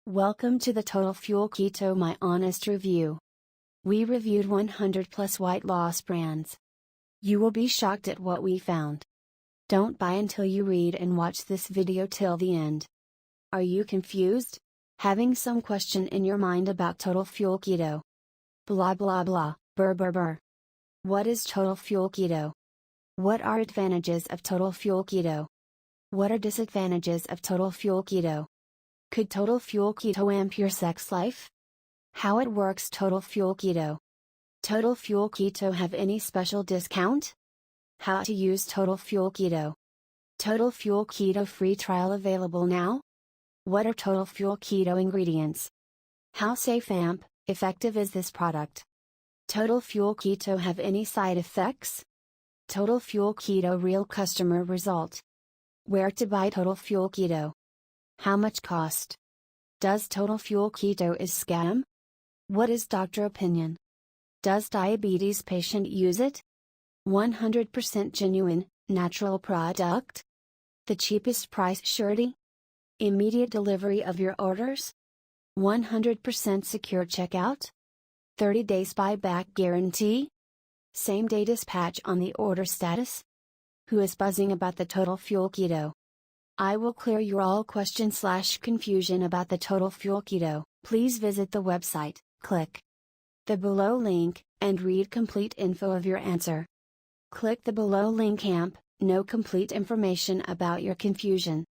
Welcome to the Total Fuel Keto My Honest Review. We reviewed 100 plus weight loss brands. You will be shocked at what we found. Don't buy until you read and watch this video till the end. Are you confused? Having some question in your mind about Total Fuel Keto? Blah blah blah, brr brr brr. What is Total Fuel Keto? What are advantages of Total Fuel Keto? What are disadvantages of Total Fuel Keto? Could Total Fuel Keto amp your sex life? How it works. Total Fuel Keto. Total Fuel Keto have any special discount? How to use Total Fuel Keto. Total Fuel Keto free trial available now? What are Total Fuel Keto ingredients? How safe and effective is this product? Total Fuel Keto have any side effects? Total Fuel Keto real customer result. Where to buy Total Fuel Keto? How much cost? Does Total Fuel Keto is scam? What is doctor opinion? Does diabetes patient use it? 100% genuine, natural product? The cheapest price surety? Immediate delivery of your orders? 100% secure checkout? 30 days buyback guarantee? Same day dispatch on the order status? Who is buzzing about the Total Fuel Keto? I will clear your all question/confusion about the Total Fuel Keto. Please visit the website, click the below link, and read complete info of your answer. Click the below link amp, know complete information about your confusion.